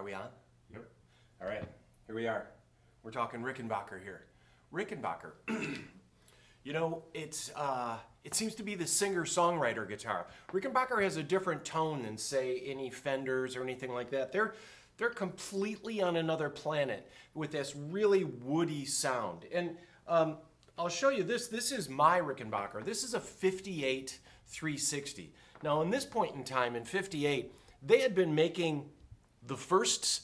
Are we on? Yep. All right, here we are. We're talking Rickenbacker here. Rickenbacker. You know, it seems to be the singer-songwriter guitar. Rickenbacker has a different tone than, say, any Fenders or anything like that. They're completely on another planet with this really woody sound. And I'll show you this. This is my Rickenbacker. This is a 58 360. Now, in this point in time, in 58, they had been making the first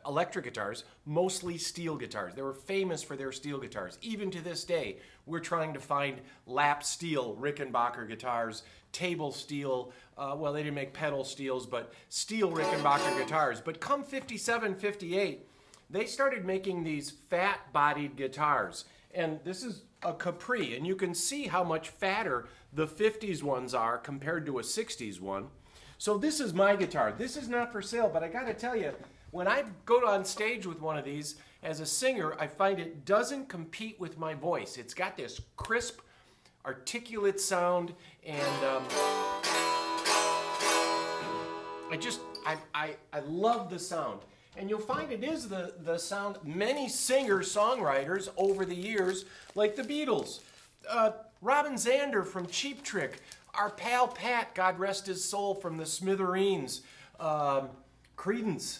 electric guitars, mostly steel guitars. They were famous for their steel guitars. Even to this day, we're trying to find lap steel Rickenbacker guitars, table steel, well, they didn't make pedal steels, but steel Rickenbacker guitars. But come 57, 58, they started making these fat-bodied guitars. And this is a Capri, and you can see how much fatter the 50s ones are compared to a 60s one. So this is my guitar. This is not for sale, but I gotta tell you, when I go on stage with one of these, as a singer, I find it doesn't compete with my voice. It's got this crisp, articulate sound, and I love the sound. And you'll find it is the sound many singer-songwriters over the years, like the Beatles, Robin Zander from Cheap Trick, our pal Pat, God rest his soul, from the Smithereens, Creedence,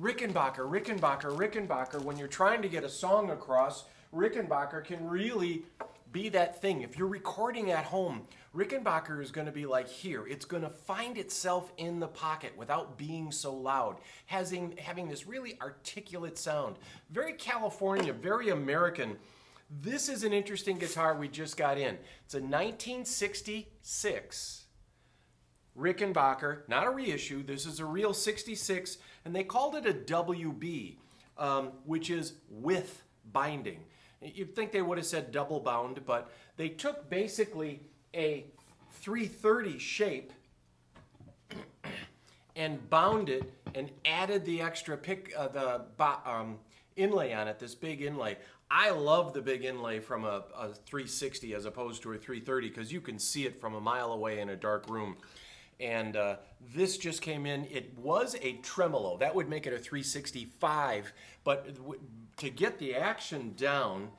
Rickenbacker. When you're trying to get a song across, Rickenbacker can really be that thing. If you're recording at home, Rickenbacker is going to be like here. It's going to find itself in the pocket without being so loud, having this really articulate sound. Very California, very American. This is an interesting guitar we just got in. It's a 1966 Rickenbacker, not a reissue. This is a real 66, and they called it a WB, which is with binding. You'd think they would have said double bound, but they took basically a 330 shape and bound it and added the extra inlay on it, this big inlay. I love the big inlay from a 360 as opposed to a 330 because you can see it from a mile away in a dark room. And this just came in. It was a tremolo. That would make it a 365. But to get the action down,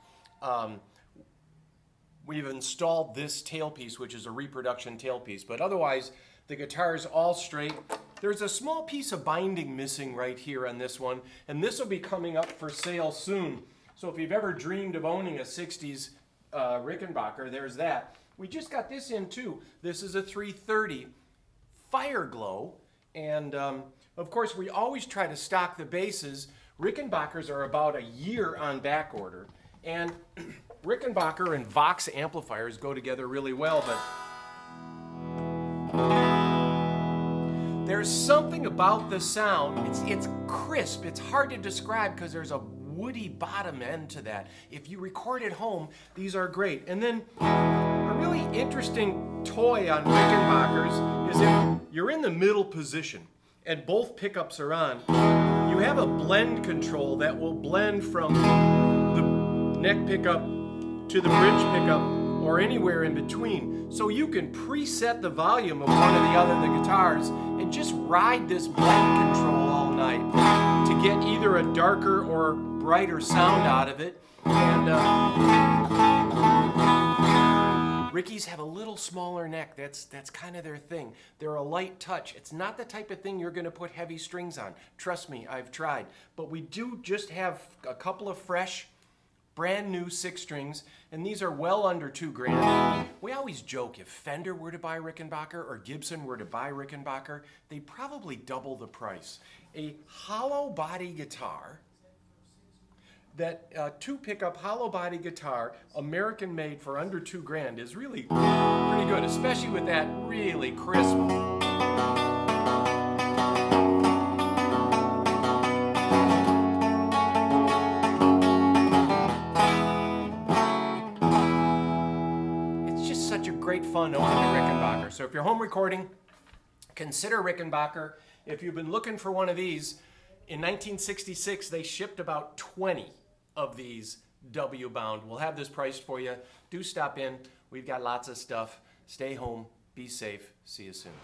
we've installed this tailpiece, which is a reproduction tailpiece. But otherwise, the guitar is all straight. There's a small piece of binding missing right here on this one. And this will be coming up for sale soon. So if you've ever dreamed of owning a 60s Rickenbacker, there's that. We just got this in too. This is a 330. Fire glow, and of course we always try to stock the bases. Rickenbackers are about a year on back order, and Rickenbacker and Vox amplifiers go together really well, but there's something about the sound. It's crisp. It's hard to describe because there's a woody bottom end to that. If you record at home, these are great. And then a really interesting toy on Rickenbackers is if you're in the middle position and both pickups are on, you have a blend control that will blend from the neck pickup to the bridge pickup or anywhere in between. So you can preset the volume of one or the other of the guitars and just ride this blend control all night to get either a darker or brighter sound out of it. And Rickies have a little smaller neck. That's kind of their thing. They're a light touch. It's not the type of thing you're going to put heavy strings on. Trust me, I've tried. But we do just have a couple of fresh, brand new 6 strings, and these are well under $2,000. We always joke if Fender were to buy Rickenbacker or Gibson were to buy Rickenbacker, they'd probably double the price. A hollow body guitar, that 2-pickup hollow body guitar, American made for under $2,000, is really pretty good, especially with that really crisp. It's just such a great fun owning a Rickenbacker. So if you're home recording, consider Rickenbacker. If you've been looking for one of these, in 1966 they shipped about 20 of these W-bound. We'll have this priced for you. Do stop in. We've got lots of stuff. Stay home. Be safe. See you soon.